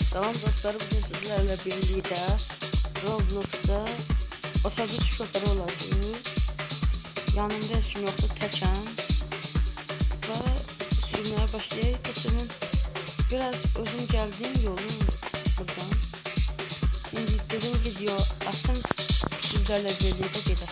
Salam dostlar, bugün sizlerle birlikte Roblox'ta otobüs şoförü olacağız. Yanımda hiç kim yoktu, təkəm ve sürmeye başlayayım. Dostlarım, biraz özüm geldiğim yolu buradan. Şimdi dedim video açsam sizlerle birlikte gidelim.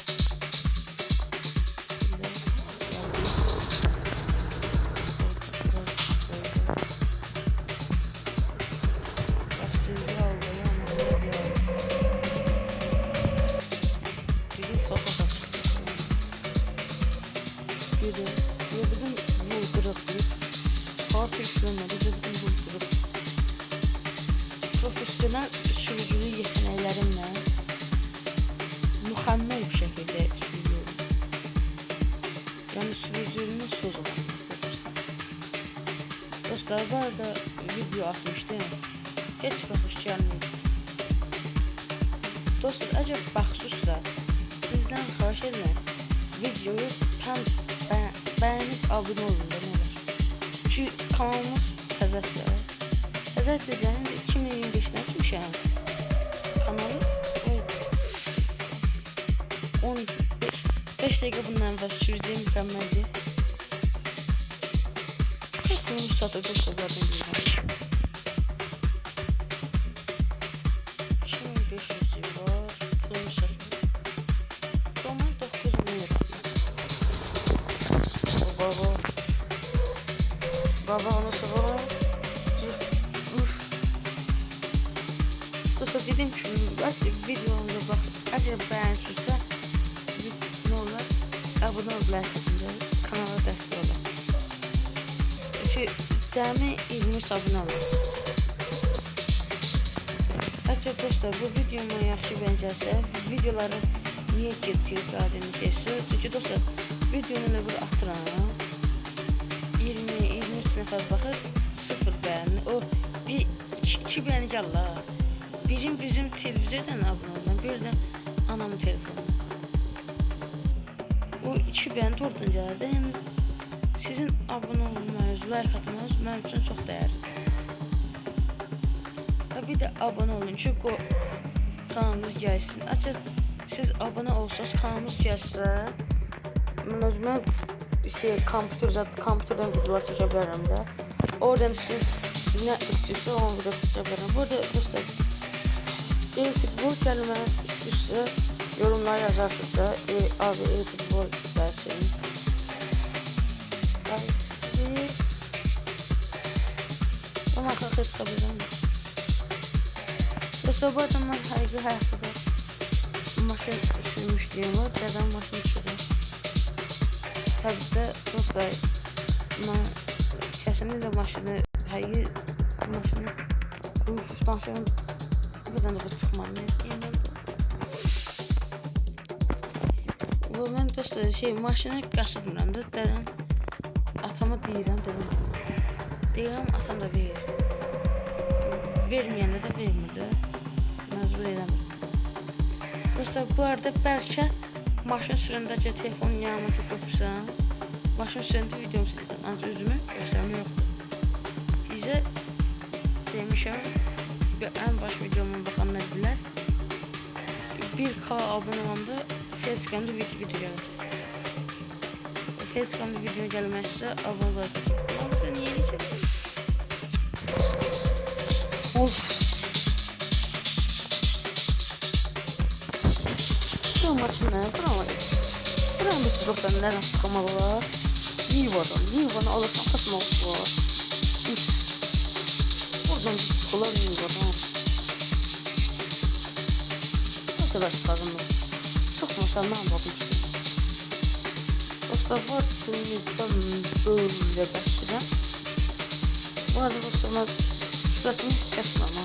Dedim buldurup katil sürmedi, dedim buldurup profesyonel sürücülük yeteneklerimle mükemmel bir şekilde sürüyorum. Yani sürücülüğümün söz olan. Dostlar, bu arada video atmıştım. Hiç bakış gelmedi. Dostlar, acaba baxsusla sizden xahiş edirəm, videoyu beğenip abone olun da ne olur. Çünkü kanalımız təzədir. Təzədir yani 2025'den düşən kanalı 5 dakika bundan fazla süreceğim mükemmeldi. Kurmuş satacak zaten bilmem. Şimdi 500 var. Kurmuş satacak. Zaman 9 lira. Baba onu sonra Dostlar, dedim ki videomda bak, acaba beğenirse ne olur, abone olabilirsiniz, kanala destek olun. Çünkü cəmi 20 abone olun. Acaba dostlar, bu videoma yaxşı bence videoları niye getiriyor qadını keçir? Çünkü dostlar, videonu da burada atıram. 20-23 nəfər baxır, 0 bəyəni. O 2 bəyəni gəl la. Bizim televizordan abunə olun, bir də anamın telefonuna. O 2 bəyəni də oradan gəlir. Yəni sizin abunə olmanız, like atmanız mənim üçün çox dəyərlidir. Bir də abunə olun ki, kanalımız gəlsin. Açıq siz abunə olsanız, kanalımız gəlsə, mən özümə kompüterden videolar çəkə bilərəm də. Oradan siz nə istəyirsə onu video çəkə bilərəm. Burada dostlar, futbol kəlmə istəyirsə yorumlar yazarsınız da. Abi futbol gəlsin. Ama kalkıya çıxa bilirəm. Dostlar, bu arada mən hər bir həyatda maşın sürmüşlüyüm var. Dədəm maşın sürür. Tabii de dostlar, kesinlikle maşını danışıyorum, buradan da çıkmalıyız. Ben dostlar maşını qaçırmıram da, dedim atama deyirəm, atam da verir. Verməyəndə də vermir də, məcbur eləmir. Dostlar, bu arada bəlkə maşın sürəndəcə telefonun yanıma götürsəm, maşın sürəndə videomu siləcəm, ancaq üzümü göstərmə yoxdur. Bizə demişəm, ən baş videomu baxanlar bilər, 1K abunə olanda Facecam'da video gələcək. Facecam'da video gəlməzsə abunə olacaq. Amma niyə necə? Of! Bu maşın nə? Buranın bir sürükdən nədən çıxamalı var? Nivadan alırsan kaçmaq var. Buradan bir çıxılar Nivadan. Nasıl da çıxardım bu? Çıxmasa mən baxmışsın. Dostlar, bu arada böyle başlayacağım. Bu arada dostlar, şurasını hiç çəkməm ha.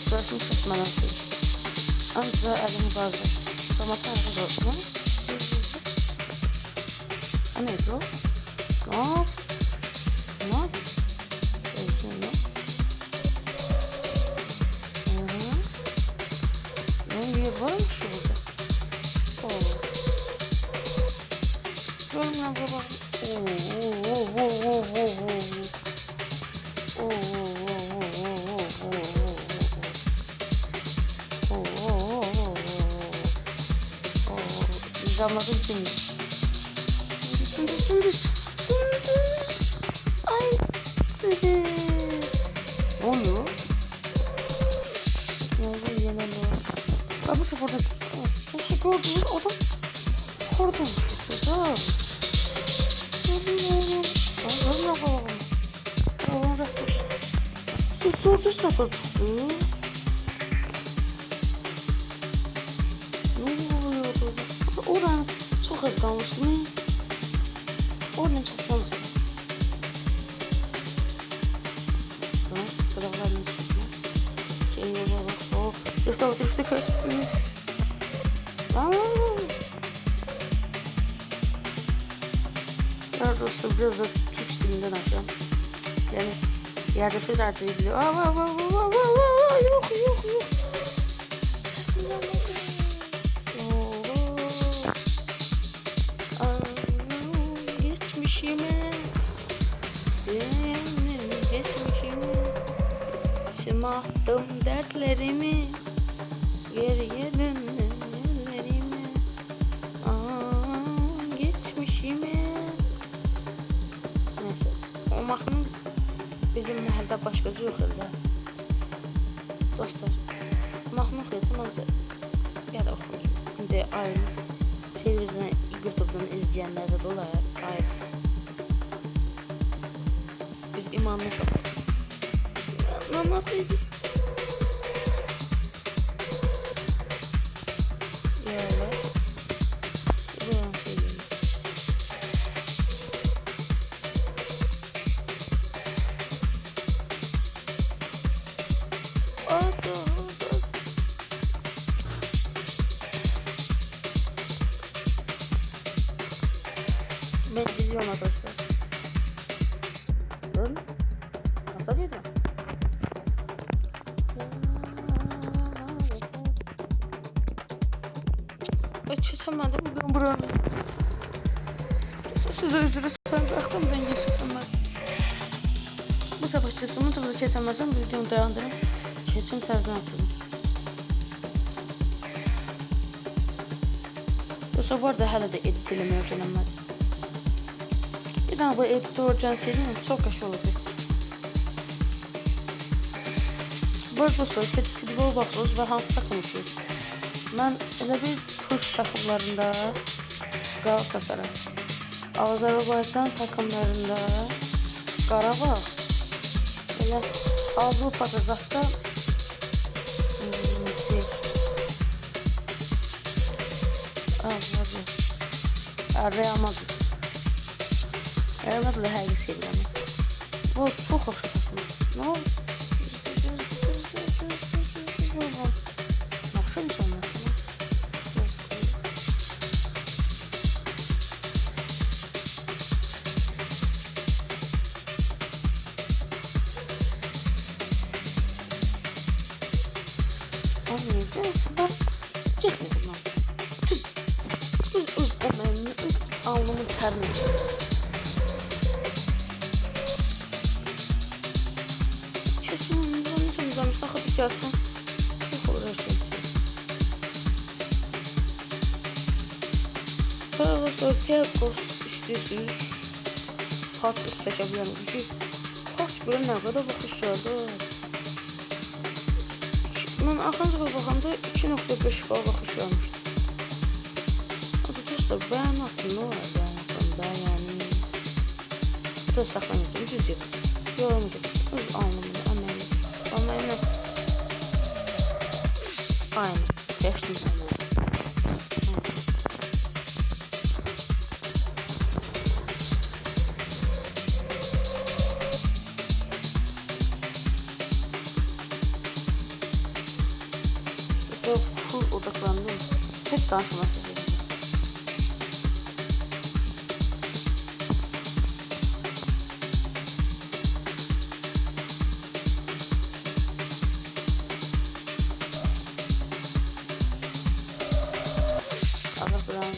Şurasını çəkmədən söyleyeyim. Ancaq əlim qaldı. Tomatlar da olsun. Ne bu? Hop. Hop. Şöyle. Ne varmış burada? Görmüyorum baba. Zamanın değil. Ay. Ne oluyor? Ne oluyor yemen o? Ben bu sefer de nasıl gördünüz adam oradan çıktı da. Ne yapalım? Oğlum rastlaş. Sus nasıl çıktı? Ne oluyor burada? Oradan çok az kalmış mı? Oradan çıksam sana. Tamam, bıraklarını çıkma. Şeyine bak, hop. Yoksa kaçmış. Ya dostum biraz da Türk dilinden açalım. Yani yerde söz artığı biliyor. Yok. Geçmişime şımarttım dertlerimi, geriye döndüm ellerime. Geçmişime. Neyse, o mahnı bizim mahallede başqası yox idi. Dostlar, mahnı oxuyacağım, ancaq ya da oxumayayım. İndi ayın televizyona, YouTube'dan izləyənlər də olar. Ayıb. Biz imanlı kapattık. Namazıydı. Yağlar. Buran söyleyeyim. Ben izliyorum arkadaşlar. Dur. Nasıl yedim? Geçemedim bugün buranın. Size üzülürsen aklımdan geçemedim. Bu sabah çizimi de geçemezsem videomu dayandırım. Çizim təzdən açacağım. Yoksa bu arada hələ də edit eləməyi öyrənmədim. Bir daha bu editor öyrənsəydim çox qəşəng olacaq. Bu arada dostlar, futbola baxırız və hansı takım uçuyoruz? Mən elə bir Türk takımlarında Galatasaray, Azərbaycan takımlarında Qarabağ, elə Avrupa'da zaten Real Madrid. Real Madrid'ı hər bir sevirəm. Bu çox xoş takım. Ne oldu? Maxşam sonra. Ben çekmesin lan. Tuz onların alnımın terini. Kesin uzamış daha bir gelsen. Çok uğraşıyorum. Arkadaşlar Pelkos istiyorsunuz. Kart seçebilirim. Çünkü kart böyle ne kadar bakışlarda. Ben axırıncı baxanda 2.5 qal baxış vermişdim. Dostlar, bəyan atın, nə olar bəyan atın, bəyəni. Bu da saxlamayacağım, düz yapın. Yorum edin, öz anlamını, əməyini. Aynen, geçtim əməyini. Full odaklandım. Hiç danışmak istedim. Allah belanı.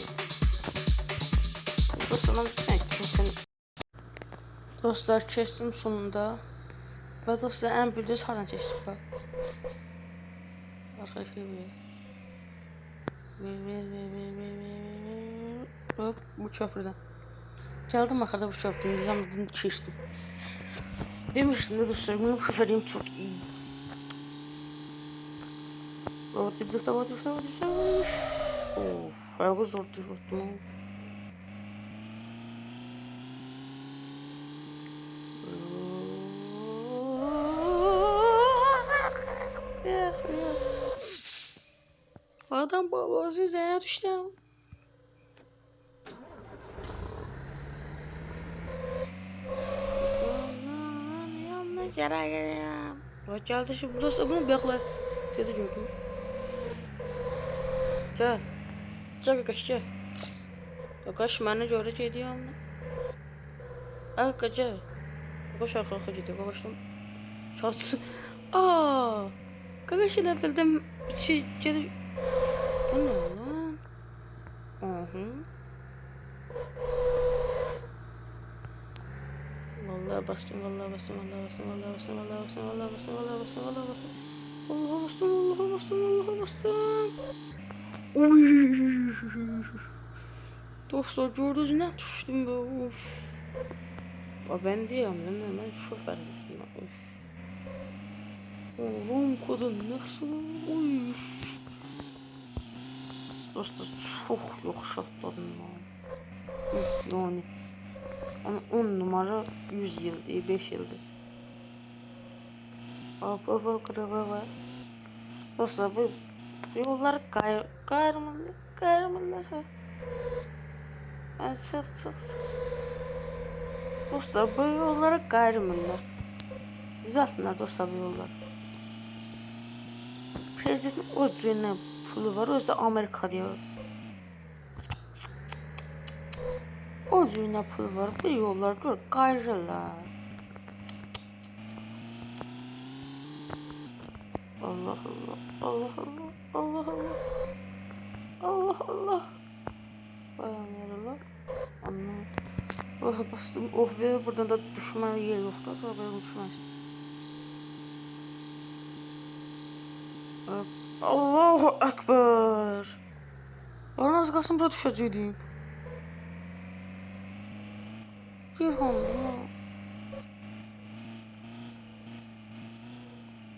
Dostlar kestim sonunda. Ve dostlar en bildiğiniz halen kestim. Arkadaşlar ver. Hop, bu köprüden. Geldim arkada bu köprüden. Nizamdan geçtim. Demiştim de dostlar, benim şoförüm çok iyi. Вот иди вставай, вставай, вставай. Of, ayağı zor tuttum. Adam babası zaya düştü. Yanına gel. Bak geldi şimdi dostlar bunu bekle. Seni gördüm. Gel. Gel kaç gel. Kaç bana göre gidiyorum. Kaç gel. Kaç arkaya gidiyor. Kaçtım. Çatsın. Aa. Kaç ile bildim. Şey gel. Bu ne lan? Aha. Vallahi bastım, vallahi bastım, vallahi bastım, vallahi bastım, vallahi bastım, vallahi bastım, vallahi bastım, vallahi bastım. Allah'a bastım, Allah'a bastım, Allah'a bastım. Oy. Dostlar gördünüz ne düştüm be, of. Ben diyorum, ben şoförüm. Of. Rum kadın nasıl? Oy. Dostlar çok yakışıklıyım lan. Yani. Yani 10 numara 100 yıl, 5 yıldız. Hop kırığı. Dostlar bu yollar gayrımlar. Çık. Dostlar bu yollara gayrımlar. Düzeltsinler dostlar bu yollar. Prezidentin o cüyüne pulu var, özü Amerika diyor. O cüyüne pulu var, bu yollar gör gayrılar. Allah Allah, Allah Allah, Allah Allah, Allah Allah. Bayanlar anlam. Oh bastım, oh be, buradan da düşman yer yoktu, tabi düşmez. Allahu Ekber. Ben az kalsın burada düşecektim. Bir hanım.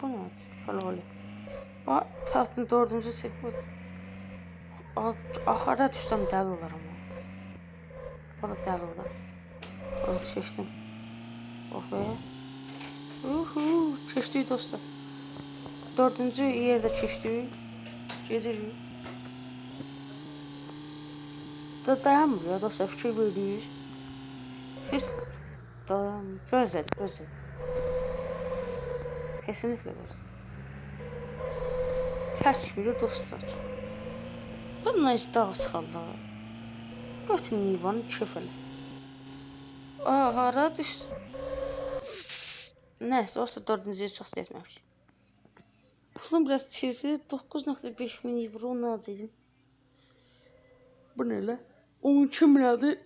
Bu ne? Şöyle. Bak, saatin 4. sekmedi. Ahırda düşsem dəli olaram. O da dəli olar. Onu seçtim. Oh be. Keçdik dostlar. 4. yerde keçdik. Gedirik. Dayanmır ya dostlar, fikir verdik. Biz gözlədik. Kesinlikle dostlar. Çəkmiyor dostlar. Bununla heç daha sıxarlar. Götün Nivanı köfələ. Hara düşsün. Nəysə, olsa 4-cüyə çox etməmişik. Pulum biraz çizdi. 9.5 min euro ne alacaqdım? Bu ne lan? 12 min aldı.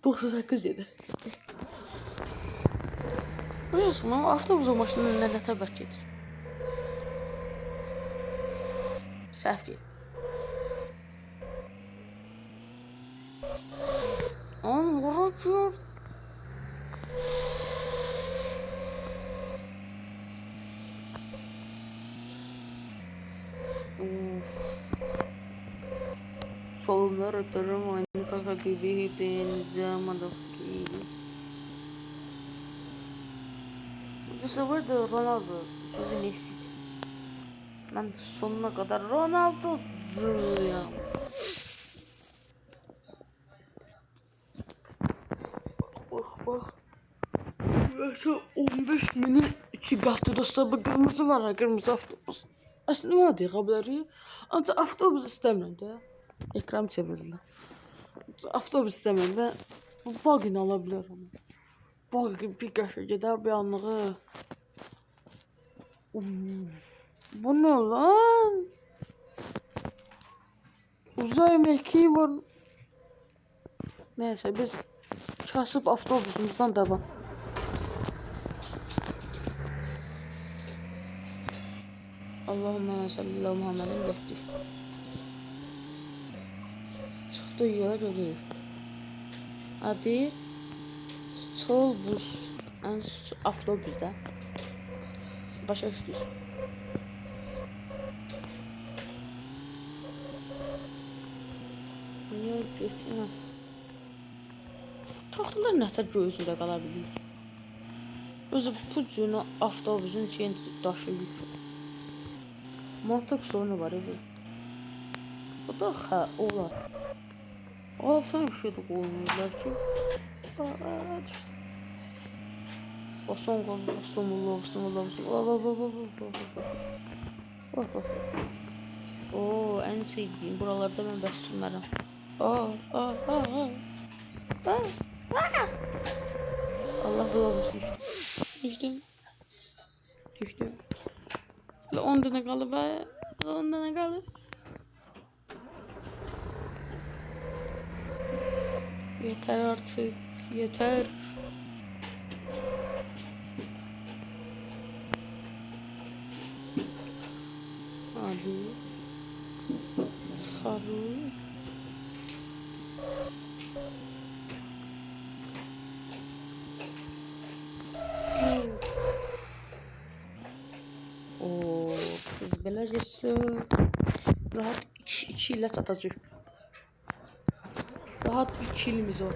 98 dedi. Biliyorsun ama avtobus maşının önüne təbət gedir. Səhv deyil. Oğlum vuracaq. Solumlar atarım aynı kaka gibi benzemedi ki. Bu sefer de Ronaldo sözü Messi. Ben de sonuna kadar Ronaldo'cuyum. Bak. Burası 15 binin 2 katı dostlar. Bu kırmızı var ha, kırmızı avtobus. Aslında var diye kabulleri. Ama avtobus istemiyorum da. Ekran çevirdiler. Avtobus istemiyorum da. Bu bug'ini alabilirim. Bug bir kaşa gider bir anlığı. Bu ne lan? Uzay mekiği var. Neyse biz kasıp avtobusumuzdan devam. Allahümme sallallahu Muhammed'in bekliyor. Burada yola görürük. Adı Stolbus avtobusda. Başa düşdük. Niye geçsin? Taxtalar nətər göğsündə qala bilir? Özü bu cür avtobusun içine daşıyır. Mantık sorunu var bu. Bu da olar. Alsan bir şey de koymuyorlar ki. Düştü. Bason gaz, bak. Oo, en sevdiğim buralarda ben bas sürmərəm. Allah bulamasın. Düştüm. 10 dənə qalıb. 10 dənə qalıb. Yeter artık. Yeter. Hadi. Çıxarır. Oo, biz belə geçsin. Rahat 2 ilə çatacaq. Rahat 2 ilimiz var.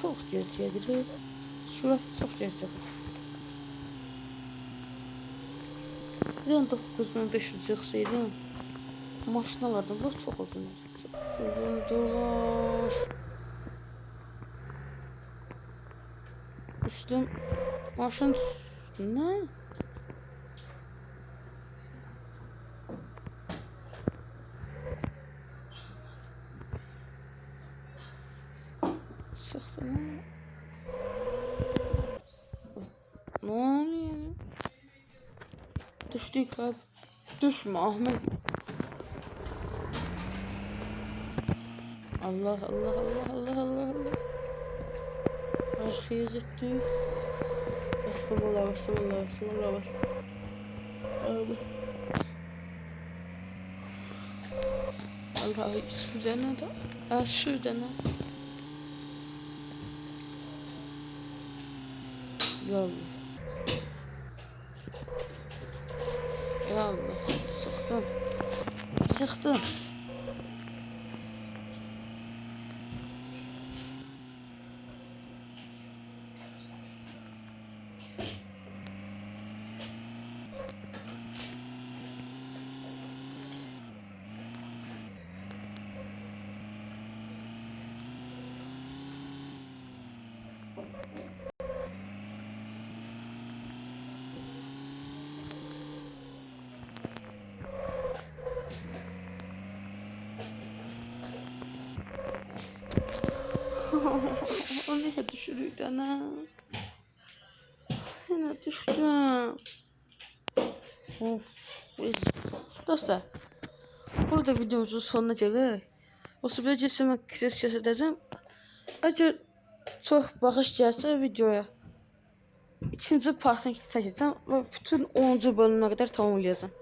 Çok gezeceğidir. Şurası çok gezecek. Bir tane 9500 yıksaydım. Maşınalardan da çok uzun. Çok uzundular. Düştüm. Maşın ne? Sıktı mı? Ne oluyor? Düştük abi. Düşme Ahmet. Allah. Arkaya gittik. Bismillah. Abi. Allah ismi de. Şuradan. Yallah. Sıktım. O neye düşürüydü ana? Yine düştüm. Of. Dostlar. Burada videomuzun sonuna gəlir. Olsa belə geçsəm mən küres edəcəm. Əgər çox baxış gəlsə videoya ikinci partını çəkəcəm və bütün 10-cu bölümünə qədər tamamlayacağım.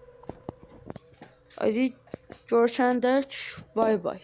Hadi görüşəndək. Bay bay.